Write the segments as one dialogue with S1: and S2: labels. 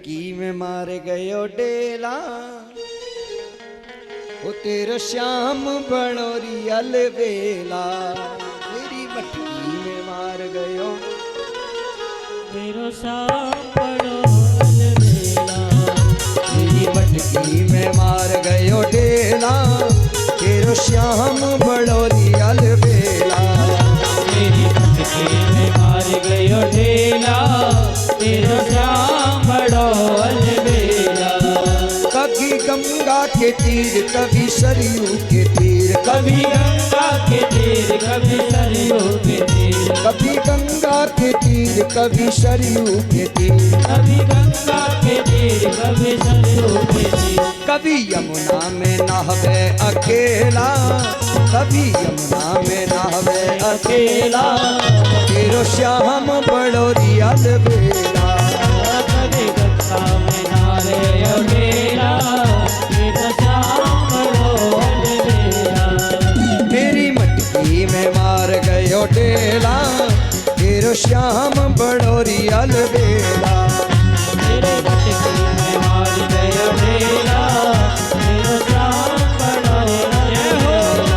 S1: मटकी में मार गयो डेला, ओ तेरो श्याम बनोरी अलबेला। मेरी मटकी में मार गयो
S2: तेरो श्याम बनोरी अलबेला।
S1: मेरी मटकी में मार गयो डेला, तेरो श्याम बनोरी अलबेला।
S2: मेरी मटकी में मार गयो ढेला, तेरो श्याम बड़ो अलबेला।
S1: कभी गंगा के तीर कभी सरयू के तीर,
S2: कभी गंगा के तीर कभी सरयू के तीर,
S1: कभी गंगा के तीर कभी सरयू के तीर,
S2: कभी गंगा के तीर कभी सरयू के तीर।
S1: कभी यमुना में नहावे अकेला, कभी यमुना में नहावे अकेला। तेरो श्याम बनोरी अलबेला।
S2: कभी गंगा में नहावे अकेला, तेरो श्याम बड़ो अलबेला।
S1: मेरी मटकी में मार गयो डेला, तेरो श्याम बनोरी अलबेला।
S2: मेरी मटकी में मार गयो ढेला, तेरो श्याम बड़ो अलबेला।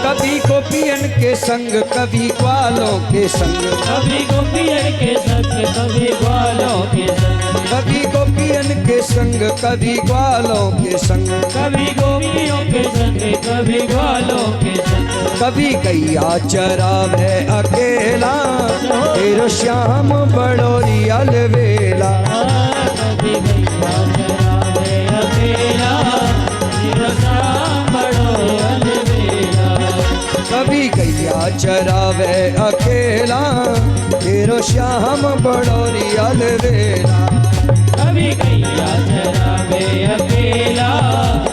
S1: कभी गोपियन के संग कभी ग्वालों के संग,
S2: कभी गोपियन के संग कभी ग्वालों के संग,
S1: कभी गोपियन के संग कभी ग्वालों के संग,
S2: कभी गोपियों के संग कभी ग्वालों के संग।
S1: कभी गैया चरावे अकेला, तेरो श्याम बनोरी अलबेला।
S2: कभी गैया चरावे अकेला, तेरो श्याम बड़ो अलबेला।
S1: कभी गैया चरावे अकेला, तेरो श्याम बनोरी अलबेला।
S2: कभी गैया चरावे अकेला,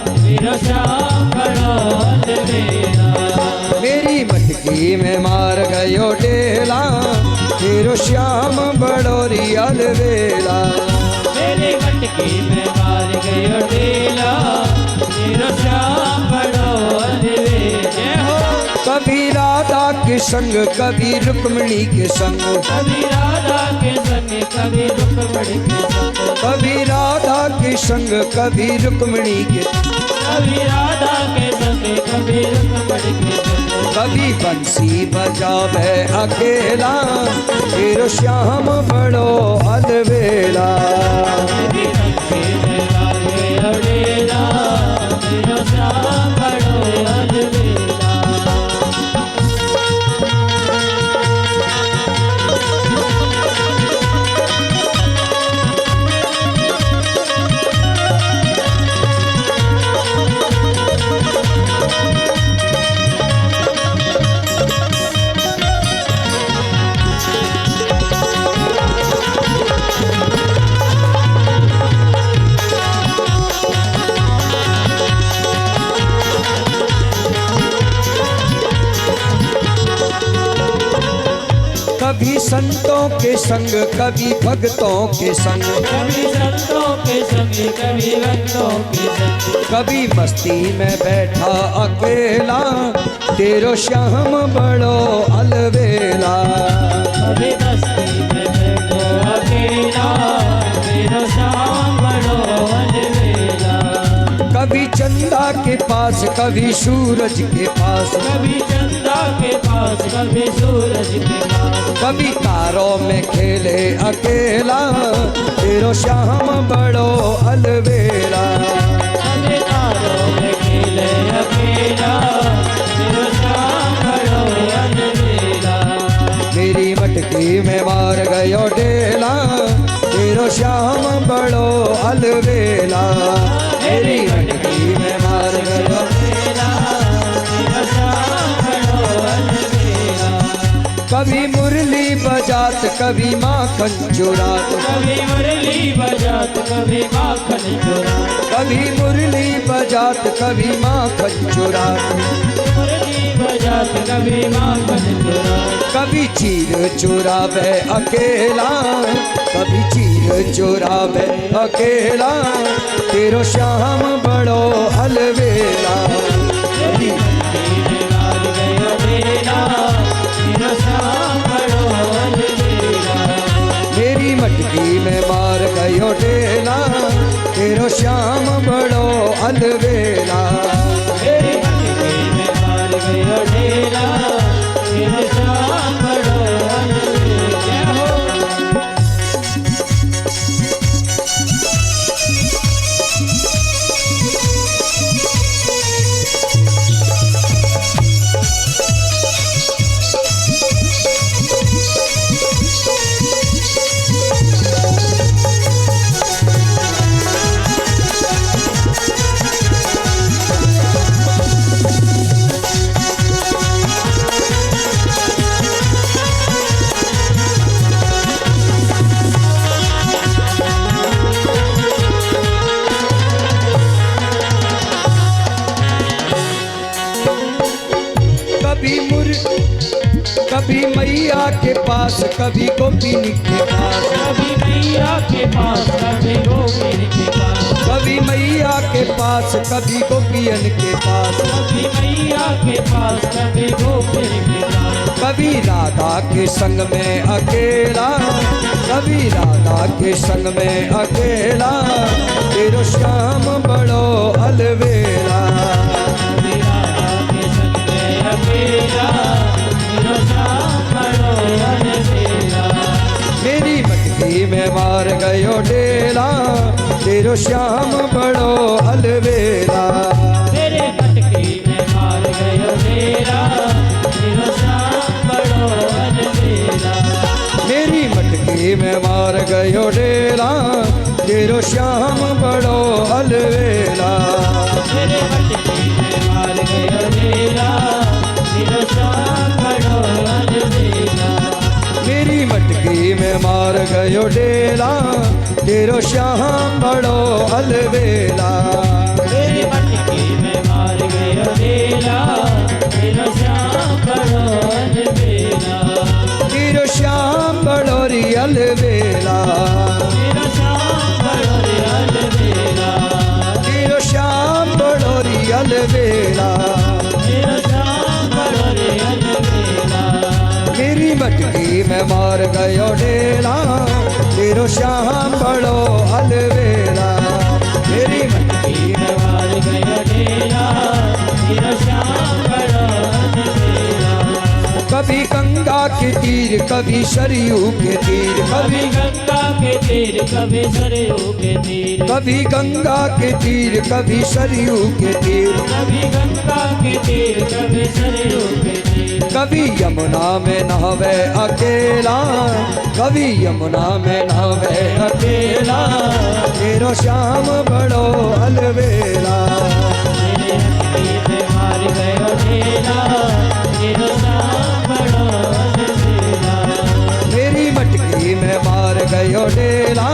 S2: तेरो श्याम बड़ो अलबेला।
S1: मेरी मटकी में मार गयो डेला, तेरो श्याम बनोरी अलबेला।
S2: मेरी मटकी में मार गयो ढेला, तेरो श्याम बड़ो अलबेला। हो
S1: कभी राधा के संग कभी रुक्मिणी के संग,
S2: कभी राधा के संग कभी रुक्मिणी के संग,
S1: कभी राधा के संग कभी रुक्मिणी के,
S2: कभी राधा के संग कभी रुक्मिणी के संग।
S1: कभी बंसी बजावे अकेला, तेरो श्याम बड़ो अलबेला।
S2: मेरी मटकी में मार गयो ढेला, तेरो श्याम बड़ो अलबेला।
S1: कभी संतों के संग कभी भक्तों के संग,
S2: कभी संतों के संग कभी भक्तों के संग,
S1: कभी मस्ती में बैठा अकेला, तेरो श्याम बड़ो अलबेला।
S2: कभी मस्ती में बैठो अकेला, तेरो श्याम बड़ो अलबेला।
S1: कभी चंदा के पास कभी सूरज के पास,
S2: कभी चंदा के पास कभी सूरज के पास,
S1: कभी तारों में खेले अकेला, तेरो श्याम बड़ो अलबेला।
S2: कभी तारों में खेले अकेला, तेरो श्याम बड़ो अलबेला।
S1: मेरी मटकी में मार गयो डेला, तेरो श्याम बड़ो अलबेला। मेरी मटकी में मार गयो
S2: अलबेला, तेरो श्याम बड़ो अलबेला।
S1: कभी मुरली बजात कभी माखन चुरात,
S2: कभी मुरली बजात कभी माखन चुरात,
S1: कभी मुरली बजात कभी माखन चुरात,
S2: मुरली बजात कभी माखन चुरात,
S1: कभी चीर चुरावे अकेला, कभी चीर चुरावे अकेला, तेरो श्याम बड़ो अलवेला।
S2: तेरी मटकी में मार गयो डेरा, तेरा श्याम बड़ो अलवेला।
S1: मेरी मटकी में मार गयो डेला, तेरो श्याम बड़ो अलवेला।
S2: तेरी मटकी में मार गयो डेरा, तेरा श्याम बड़ो अलवेला। जय हो।
S1: कभी मैया के पास कभी गोपिनी के पास,
S2: कभी मैया के पास कभी गोपिन के पास,
S1: कभी मैया के पास कभी गोपियन के पास,
S2: कभी मैया के पास कभी गोपिन के पास,
S1: कभी राधा के संग में अकेला, कभी राधा के संग में अकेला, तेरो श्याम बड़ो अलवेला।
S2: कभी राधा के संग में अकेला, तेरा श्याम बड़ो अलवेला।
S1: मेरी मटकी में मार गयो डेला, तेरो श्याम बड़ो अलवेला।
S2: तेरे मटकी में मार गयो डेरा, तेरा श्याम बड़ो अलवेला।
S1: मेरी मटकी में मार गयो डेला, तेरो श्याम बड़ो अलवेला।
S2: तेरे मटकी में मार गयो डेरा, तेरा श्याम बड़ो अलवेला।
S1: मेरी मटकी में मार गयो डेला, तेरो श्याम बड़ो अलवेला।
S2: तेरी मटकी में मार गयो डेरा, तेरा श्याम बड़ो अलवेला।
S1: तेरो श्याम बड़ो री अलवेला।
S2: तेरा श्याम बड़ो रे अलवेला।
S1: तेरो श्याम बड़ो री अलवेला।
S2: तेरा श्याम बड़ो रे अलवेला।
S1: मेरी मटकी में मार गयो डेला, तेरो श्याम बड़ो अलवेला। मेरी मटकी
S2: में मार गयो डेरा, तेरा श्याम बड़ो अलवेला।
S1: कभी गंगा के तीर कभी सरयू के तीर,
S2: कभी गंगा के तीर कभी सरयू के तीर,
S1: कभी गंगा के तीर कभी सरयू के तीर,
S2: कभी गंगा के तीर कभी सरयू के तीर,
S1: कभी यमुना में नहावे अकेला, कभी यमुना में नहावे अकेला, तेरो श्याम बड़ो अलवेला।
S2: मेरे हत्थी पे मार गयो डेरा, तेरो श्याम बड़ो अलवेला।
S1: मेरी मटकी में मार गयो डेला,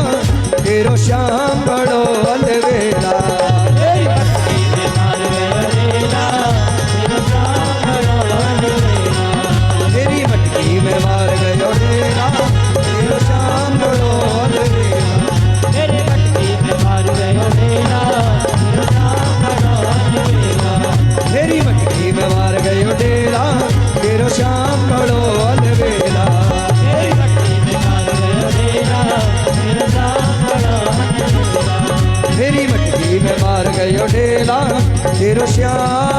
S1: तेरो श्याम बड़ो अलवेला।
S2: मेरी हत्थी पे मार गयो डेरा, तेरो श्याम बड़ो अलवेला।
S1: मेरी मटकी में मार गयो डेला, तेरो श्याम बड़ो अलवेला।
S2: मेरे हत्थी पे मार गयो डेरा, तेरो श्याम बड़ो अलवेला।
S1: मेरी मटकी में मार गयो डेला, तेरो श्याम बड़ो अलवेला।
S2: मेरी हत्थी पे मार गयो डेरा, तेरो श्याम बड़ो अलवेला।
S1: मेरी मटकी में मार गयो डेला, तेरो श्याम